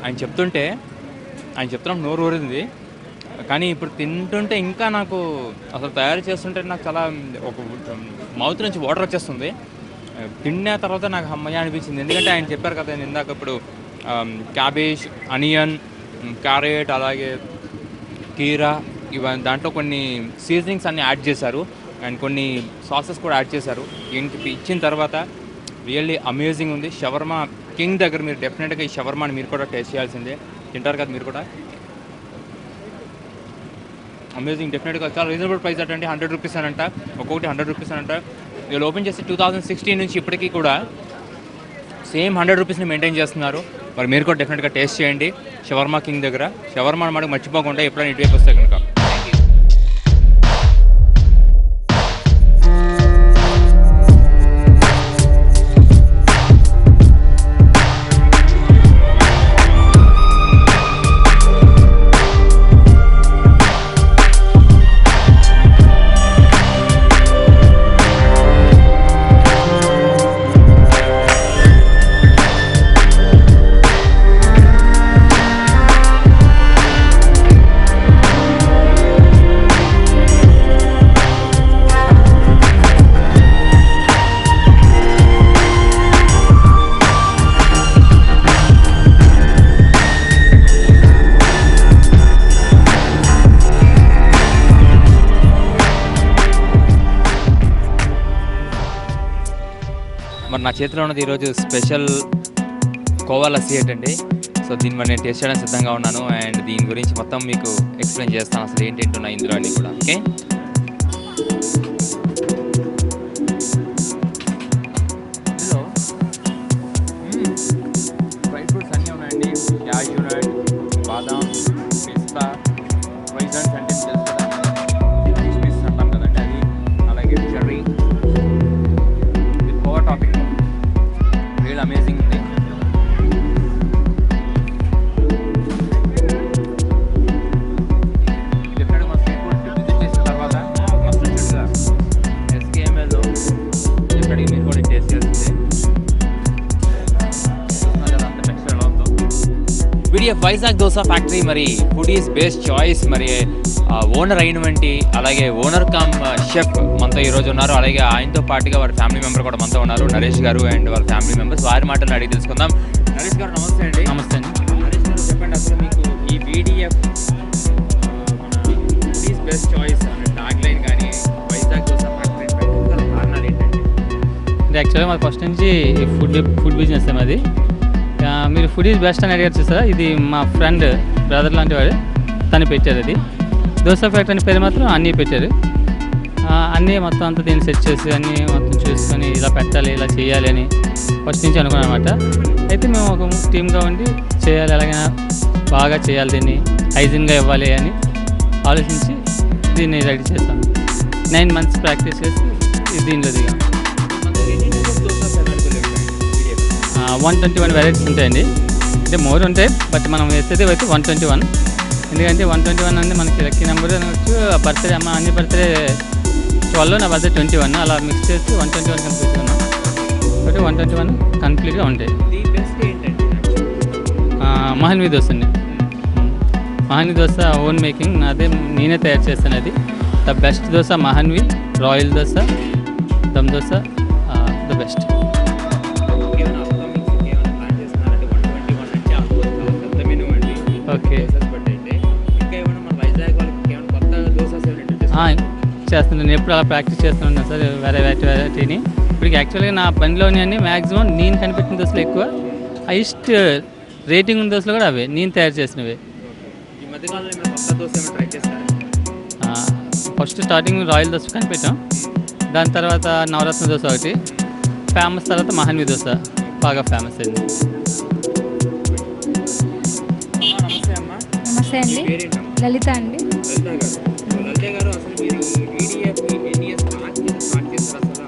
ఆయన చెప్తున్నప్పుడు నోరు ఊరింది. కానీ ఇప్పుడు తింటుంటే ఇంకా నాకు అసలు తయారు చేస్తుంటే నాకు చాలా ఒక మౌత్ నుంచి వాటర్ వచ్చేస్తుంది. తిన్న తర్వాత నాకు అమ్మయ్య అనిపించింది. ఎందుకంటే ఆయన చెప్పారు కదా ఇందాక ఇప్పుడు క్యాబేజ్, అనియన్, క్యారెట్, అలాగే కీరా ఇవన్నీ దాంట్లో కొన్ని సీజనింగ్స్ అన్నీ యాడ్ చేశారు అండ్ కొన్ని సాసెస్ కూడా యాడ్ చేశారు. ఇంటికి ఇచ్చిన తర్వాత రియల్లీ అమేజింగ్ ఉంది. షవర్మా కింగ్ దగ్గర మీరు డెఫినెట్గా ఈ షవర్మాని మీరు కూడా టేస్ట్ చేయాల్సిందే. తింటారు కదా మీరు కూడా? అమేజింగ్, డెఫినెట్గా చాలా రీజనబుల్ ప్రైస్ అటండి. 100 రూపీస్ అనంట, ఒక్కొక్కటి 100 రూపీస్ అనంట. వీళ్ళు ఓపెన్ చేసి 2016 నుంచి ఇప్పటికీ కూడా సేమ్ 100 రూపీస్ని మెయింటైన్ చేస్తున్నారు. మరి మీరు కూడా డెఫినెట్గా టేస్ట్ చేయండి షవర్మా కింగ్ దగ్గర. షవర్మా అనమాట మర్చిపోకుండా ఎప్పుడైనా ఇటువైపు వస్తే కనుక. మరి నా చేతిలో ఉన్నది ఈరోజు స్పెషల్ కోవా లస్సీ ఏంటండి. సో దీన్ని మరి నేను టేస్ట్ చేయడానికి సిద్ధంగా ఉన్నాను అండ్ దీని గురించి మొత్తం మీకు ఎక్స్ప్లెయిన్ చేస్తాను అసలు ఏంటేంటి ఉన్నాయి ఇందులో అన్నీ కూడా. ఓకే, ఇందులో డ్రై ఫ్రూట్స్ అన్నీ ఉన్నాయండి. క్యాష్యూ నట్, బాదాం, పిస్తా, రైజన్స్ అంటే తెలుసు కదా, కిస్మిస్ అంటాం కదండి అది, అలాగే cherry with khoa topping. Real amazing ఉంది. డెఫినెట్గా మా స్ట్రీట్ ఫుడ్ విజిట్ చేసిన తర్వాత మస్తు చెట్టుగా ఎస్కేఎంఎల్లో డెఫినెట్గా మీరు కూడా టేస్ట్ చేస్తుంది. అంత టెక్స్చర్ ఎలా ఉందో. పీడిఎఫ్ వైజాగ్ దోసా ఫ్యాక్టరీ మరి ఫుడీస్ బెస్ట్ చాయిస్ మరి ఓనర్ అయినటువంటి అలాగే ఓనర్ కమ్ షెఫ్ మనతో ఈరోజు ఉన్నారు. అలాగే ఆయనతో పాటుగా వారి ఫ్యామిలీ మెంబర్ కూడా మనతో ఉన్నారు, నరేష్ గారు అండ్ వాళ్ళ ఫ్యామిలీ మెంబర్స్. వారి మాటలు అడిగి తెలుసుకుందాం. నరేష్ గారు నమస్తే అండి. నమస్తే అండి. నరేష్ గారు చెప్పండి, అసలు మీకు ఈ పీడిఎఫ్ మన ఫుడీస్ బెస్ట్ చాయిస్ అనే ట్యాగ్ లైన్ కానీ వైజాగ్ దోసా ఫ్యాక్టరీ పెట్టగల కారణాలు ఏంటంటే? అంటే యాక్చువల్గా మాది ఫస్ట్ నుంచి ఫుడ్ బిజినెస్ మాది. మీరు ఫుడ్ ఈజ్ బెస్ట్ అని అడిగారు చూసారా, ఇది మా ఫ్రెండ్ బ్రదర్ లాంటి వాడు తను పెట్టారు. అది దోసా ఫ్యాక్టరీ అనే పేరు మాత్రం అన్నీ పెట్టారు. అన్నీ మొత్తం అంతా దీన్ని సెట్ చేసి అన్నీ మొత్తం చూసుకొని ఇలా పెట్టాలి ఇలా చేయాలి అని ఫస్ట్ నుంచి అనుకున్నాం అనమాట. అయితే మేము ఒక టీమ్గా ఉండి చేయాలి, ఎలాగైనా బాగా చేయాలి, దీన్ని హైజీన్గా ఇవ్వాలి అని ఆలోచించి దీన్ని రెడీ చేస్తాం. 9 months ప్రాక్టీస్ చేసి దీనిలో దిగాం. 121 వెరైటీస్ ఉంటాయండి. అంటే మోర్ ఉంటాయి, బట్ మనం వేసేది అయితే 121. ఎందుకంటే 121 అనేది మనకి లక్కీ నెంబర్ అనవచ్చు. బర్త్డే అమ్మ అన్ని బర్త్డే 12, నా బర్త్డే 21, అలా మిక్స్ చేసి 121 కనిపిస్తున్నాం. కాబట్టి 121 కంప్లీట్గా ఉంటాయి. మహాన్వి దోశ అండి. మహాన్వి దోశ ఓన్ మేకింగ్ నాదే, నేనే తయారు చేస్తాను. అది the best dosa Mahanvi, royal dosa, dum dosa the best. Okay, చేస్తున్నాను. నేను ఎప్పుడు అలా ప్రాక్టీస్ చేస్తున్నాను సార్, వేరే వెరైటీని. ఇప్పుడు యాక్చువల్గా నా బండిలోని అన్ని మ్యాక్సిమం నేను కనిపెట్టిన దోశలు ఎక్కువ, హైయెస్ట్ రేటింగ్ ఉన్న దోశలు కూడా అవే నేను తయారు చేసినవే. ఫస్ట్ స్టార్టింగ్ రాయల్ దోశ కనిపెట్టాం, దాని తర్వాత నవరత్న దోశ ఒకటి ఫేమస్, తర్వాత మహాన్వి దోశ బాగా ఫేమస్ అయింది. నమస్తే అండి, లలిత అండి.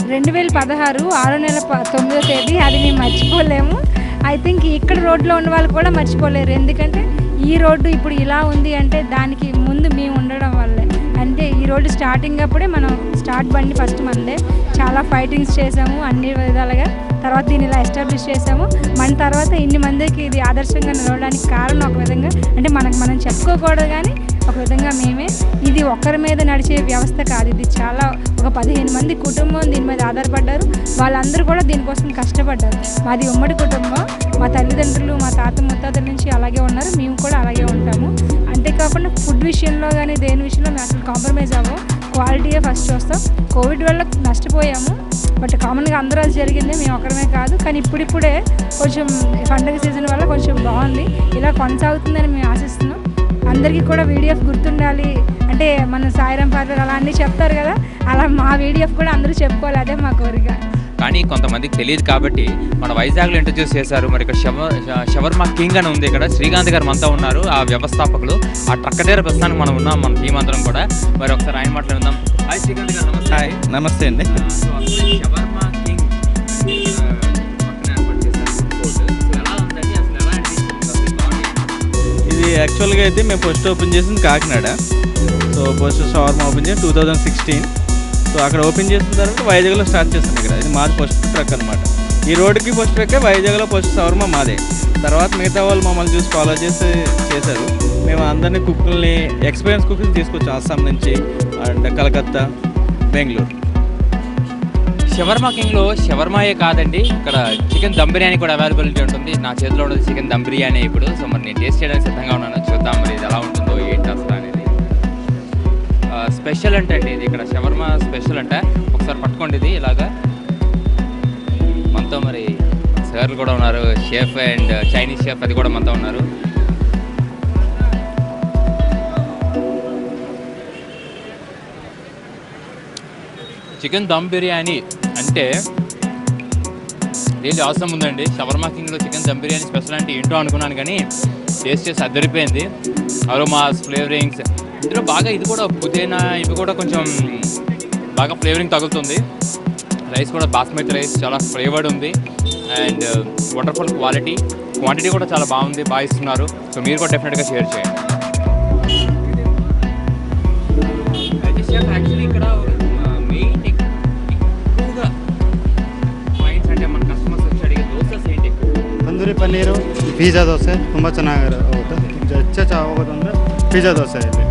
2016 6వ నెల 9వ తేదీ, అది మేము మర్చిపోలేము. ఐ థింక్ ఇక్కడ రోడ్లో ఉన్న వాళ్ళు కూడా మర్చిపోలేరు. ఎందుకంటే ఈ రోడ్డు ఇప్పుడు ఇలా ఉంది అంటే దానికి ముందు మేము ఉండడం వల్లే. అంటే ఈ రోడ్డు స్టార్టింగ్ అప్పుడే మనం స్టార్ట్ బండి ఫస్ట్ మనదే. చాలా ఫైటింగ్స్ చేసాము అన్ని విధాలుగా. తర్వాత దీన్ని ఇలా ఎస్టాబ్లిష్ చేసాము. మన తర్వాత ఇన్ని మందికి ఇది ఆదర్శంగా నిలవడానికి కారణం ఒక విధంగా అంటే మనం చెప్పుకోకూడదు, కానీ ఒక విధంగా మేమే. ఇది ఒక్కరి మీద నడిచే వ్యవస్థ కాదు, ఇది చాలా ఒక 15 మంది కుటుంబం దీని మీద ఆధారపడ్డారు. వాళ్ళందరూ కూడా దీనికోసం కష్టపడ్డారు. మాది ఉమ్మడి కుటుంబం, మా తల్లిదండ్రులు మా తాత ముత్తాతల నుంచి అలాగే ఉన్నారు, మేము కూడా అలాగే ఉంటాము. అంతేకాకుండా ఫుడ్ విషయంలో కానీ దేని విషయంలో మేము అసలు కాంప్రమైజ్ అవ్వం, క్వాలిటీయే ఫస్ట్ చూస్తాం. కోవిడ్ వల్ల నష్టపోయాము, బట్ కామన్గా అందరూ అది జరిగింది, మేము ఒకరమే కాదు. కానీ ఇప్పుడిప్పుడే కొంచెం పండుగ సీజన్ వల్ల కొంచెం బాగుంది, ఇలా కొనసాగుతుందని మేము ఆశిస్తున్నాం. అందరికీ కూడా వీడియోఫ్ గుర్తుండాలి అంటే మన సాయిరాం పార్లర్ అలా అన్నీ చెప్తారు కదా, అలా మా వీడియోఫ్ కూడా అందరూ చెప్పుకోవాలి, అదే మా కోరిక. కానీ కొంతమందికి తెలియదు కాబట్టి మన వైజాగ్లో ఇంట్రడ్యూస్ చేశారు. మరి ఇక్కడ షవర్మా కింగ్ అని ఉంది, ఇక్కడ శ్రీకాంత్ గారు మనతో ఉన్నారు, ఆ వ్యవస్థాపకులు. ఆ ట్రక్ దగ్గర ప్రస్తుతానికి మనం ఉన్నాం, మన టీం అందరం కూడా. మరి ఒకసారి ఆయన మాట్లాడుదాం. హాయ్ శ్రీకాంత్ గారు, నమస్తే. హాయ్, నమస్తే అండి. షవర్మా కింగ్ పక్కన ఏర్పాటు చేశారు ఫుడ్ కోర్ట్. సో ఎలా ఉందండి, అసలు ఎలా అనిపిస్తుంది? ఇది యాక్చువల్గా అయితే మేము ఫస్ట్ ఓపెన్ చేసింది Kakinada. So first shawarma open చేసి 2016. సో అక్కడ ఓపెన్ చేసిన తర్వాత వైజాగ్లో స్టార్ట్ చేస్తాం. ఇక్కడ ఇది మాది ఫస్ట్ ట్రక్ అనమాట. ఈ రోడ్డుకి ఫస్ట్ ట్రక్, వైజాగ్లో ఫస్ట్ షవర్మా మాదే. తర్వాత మిగతా వాళ్ళు మమ్మల్ని చూసి ఫాలో చేసి చేశారు. మేము అందరినీ కుక్కుల్ని, ఎక్స్పీరియన్స్ కుక్ని తీసుకొచ్చాం అస్సాం నుంచి అండ్ కలకత్తా, బెంగళూరు. షవర్మా కింగ్లో షవర్మాయే కాదండి, ఇక్కడ చికెన్ దమ్ బిర్యానీ కూడా అవైలబిలిటీ ఉంటుంది. నా చేతిలో ఉన్నది చికెన్ దమ్ బిర్యానీ ఇప్పుడు. సో మరి నేను టేస్ట్ చేయడానికి సిద్ధంగా ఉన్నాను, చూద్దాం మరి ఇది ఎలా ఉంటుందో ఏంటి అసలు అనేది. స్పెషల్ అంటే అండి ఇది ఇక్కడ షవర్మా స్పెషల్ అంటే, ఒకసారి పట్టుకోండి ఇది ఇలాగా. మనతో మరి సార్లు కూడా ఉన్నారు, షెఫ్ అండ్ చైనీస్ షెఫ్ అది కూడా మనతో ఉన్నారు. చికెన్ దమ్ బిర్యానీ అంటే రియల్లీ అవసరం ఉందండి. షవర్మా కింగ్లో చికెన్ దమ్ బిర్యానీ స్పెషల్ అంటే ఏంటో అనుకున్నాను, కానీ టేస్ట్ చేసి అద్దరిపోయింది. అరోమాస్, ఫ్లేవరింగ్స్ ఇందులో బాగా, ఇది కూడా పుదీనా ఇవి కూడా కొంచెం బాగా ఫ్లేవరింగ్ తగులుతుంది. రైస్ కూడా బాస్మతి రైస్ చాలా ఫ్లేవర్డ్ ఉంది అండ్ వండర్ఫుల్ క్వాంటిటీ కూడా చాలా బాగుంది, బాగా ఇస్తున్నారు. సో మీరు కూడా డెఫినెట్గా షేర్ చేయండి. యాక్చువల్లీ ఇక్కడ మెయిన్ ఎక్కువగా పాయింట్స్ అంటే మన కస్టమర్స్ వచ్చి అడిగే దోసెస్ ఏంటి? ತಂದೂರಿ ಪನ್ನೀರು, ಪಿಜ್ಜಾ ದೋಸೆ ತುಂಬ ಚೆನ್ನಾಗಿರುತ್ತೆ. ಹೆಚ್ಚು ಹೋಗೋದಂದರೆ ಪಿಜ್ಜಾ ದೋಸೆ. ಇಲ್ಲಿ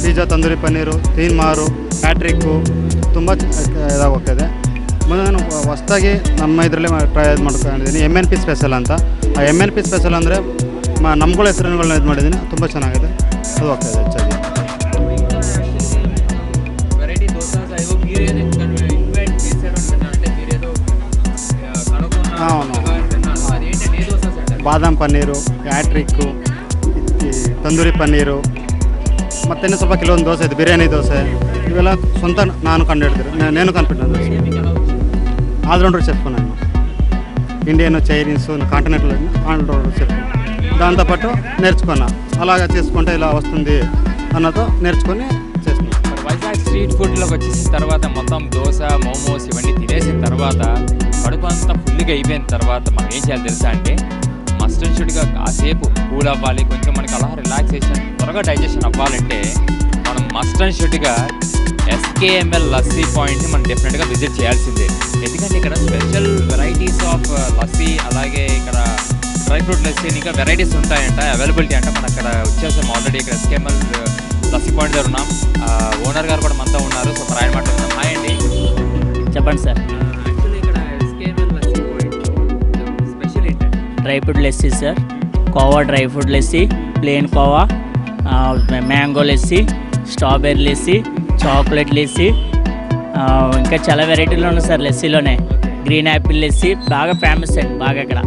ಪಿಜ್ಜಾ, ತಂದೂರಿ ಪನ್ನೀರು, ತೀನ್ ಮಾರು, ಪ್ಯಾಟ್ರಿಕ್ಕು ತುಂಬ ಇದಾಗಿ ಹೋಗ್ತದೆ. ಮುಂದೆ ನಾನು ಹೊಸ್ದಾಗಿ ನಮ್ಮ ಇದರಲ್ಲಿ ಟ್ರೈ ಮಾಡ್ಕೊಂಡಿದ್ದೀನಿ MNP ಸ್ಪೆಷಲ್ ಅಂತ. ಆ MNP ಸ್ಪೆಷಲ್ ಅಂದರೆ ನಮ್ಗಳ ಹೆಸರುಗಳನ್ನ ಇದು ಮಾಡಿದ್ದೀನಿ, ತುಂಬ ಚೆನ್ನಾಗಿದೆ, ಅದು ಹೋಗ್ತಾಯಿದೆ ಹೆಚ್ಚಾಗಿ. అవును, బాదం పన్నీరు, ప్యాಟ್రిక్కు, ತಂದೂರಿ ಪನ್ನೀರು, ಮತ್ತು ಸ್ವಲ್ಪ ಕೆಲವೊಂದು ದೋಸೆ ಇದೆ, ಬಿರಿಯಾನಿ ದೋಸೆ, ಇವೆಲ್ಲ ಸ್ವಂತ ನಾನು నేను కనిపెట్టిన ఆల్రౌండర్ చెఫ్. నేను Indian, Chinese, continental all rounder chef. దాంతోపాటు నేర్చుకున్నా, అలాగా చేసుకుంటే ఇలా వస్తుంది అన్నతో నేర్చుకొని చేస్తున్నాను. వైజాగ్ స్ట్రీట్ ఫుడ్లోకి వచ్చేసిన తర్వాత మొత్తం దోశ, మోమోస్ ఇవన్నీ తినేసిన తర్వాత కడుపు అంతా ఫుల్గా అయిపోయిన తర్వాత మనం ఏం చేయాలి తెలుసా అంటే, మస్ట్ అండ్ షుడ్గా కాసేపు కూల్ అవ్వాలి, కొంచెం మనకి అలా రిలాక్సేషన్ త్వరగా డైజెషన్ అవ్వాలంటే మనం మస్ట్ అండ్ షుడ్గా SKML లస్సీ పాయింట్ని మనం డెఫినెట్గా విజిట్ చేయాల్సిందే. ఎందుకంటే ఇక్కడ స్పెషల్ వెరైటీస్ ఆఫ్ లస్సీ, అలాగే ఇక్కడ డ్రై ఫ్రూట్ లస్సీ, ఇంకా వెరైటీస్ ఉంటాయంట, అవైలబిలిటీ అంట. మనం అక్కడ వచ్చేసాం ఆల్రెడీ, ఇక్కడ SKML లస్సీ పాయింట్ దగ్గర ఉన్నాం. ఓనర్ గారు కూడా మనతో ఉన్నారు. సో ఆయన మాట్లాడుతున్నాం. హాయ్ అండి, చెప్పండి సార్. యాక్చువల్లీ ఇక్కడ SKML లస్సీ పాయింట్ స్పెషల్ ఏంటంటే dry fruit lassi sir, khoa dry fruit lassi, plain khoa, mango lassi, strawberry lassi, chocolate lassi, ఇంకా చాలా వెరైటీలు ఉన్నాయి సార్ లస్సీలోనే. గ్రీన్ యాపిల్ లస్సీ బాగా ఫేమస్ అండి, బాగా ఇక్కడ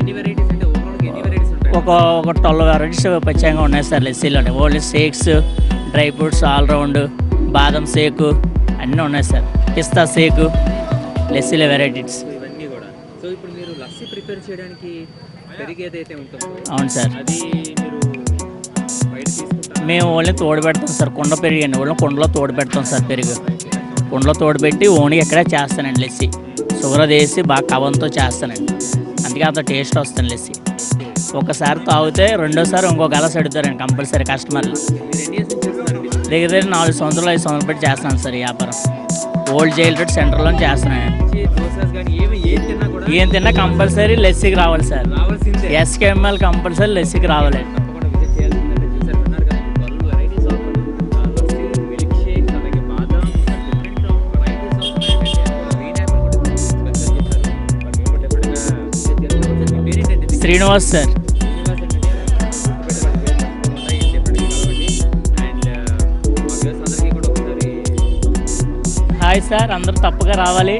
ఎన్ని వెరైటీస్ అంటే ఓవరాల్గా ఎన్ని వెరైటీస్ ఉంటాయి? ఒక 12 వెరైటీస్ ప్రత్యేకంగా ఉన్నాయి సార్ లస్సీలోనే. Only shakes, dry fruits all round, బాదం షేకు అన్నీ ఉన్నాయి సార్, పిస్తా షేకు, లస్సీలో వెరైటీస్ ఇవన్నీ కూడా. సో ఇప్పుడు మీరు లస్సీ ప్రిపేర్ చేయడానికి పెరుగు ఏదైతే ఉంటుందో, అవును సార్, అది మీరు బయట తీసుకుంటారా? మేము ఓన్లీ తోడు పెడతాం సార్, కుండ పెరుగు అండి, ఓన్లీ కుండలో తోడు పెడతాం సార్. పెరుగు కుండలో తోడు పెట్టి ఓన్లీ ఎక్కడే చేస్తానండి లస్సీ. షుగర్ అది వేసి బాగా కవంతో చేస్తానండి, అందుకే అంత టేస్ట్ వస్తుంది లస్సీ. ఒకసారి తాగితే రెండోసారి ఇంకో గలాస్ అడుగుతారండి కంపల్సరీ కస్టమర్లు. దగ్గర 4 సంవత్సరాలు 5 సంవత్సరాలు పెట్టి చేస్తున్నాను సార్ ఈ వ్యాపారం. ఓల్డ్ జైల్ రోడ్ సెంటర్లో చేస్తున్నానండి. ఏం తిన్నా కంపల్సరీ లస్సీకి రావాలి సార్, SKML కంపల్సరీ లస్సీకి రావాలి. శ్రీనివాస్ సార్. హాయ్ సార్, అందరూ తప్పగా రావాలి.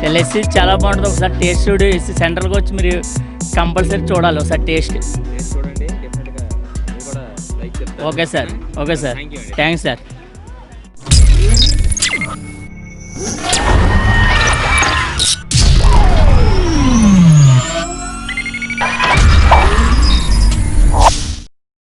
ఎల్ఎస్సి చాలా బాగుంటుంది. ఒకసారి టేస్ట్ చూడు. ఎస్సీ సెంటర్కి వచ్చి మీరు కంపల్సరీ చూడాలి ఒకసారి taste. Okay sir, okay sir, thanks sir.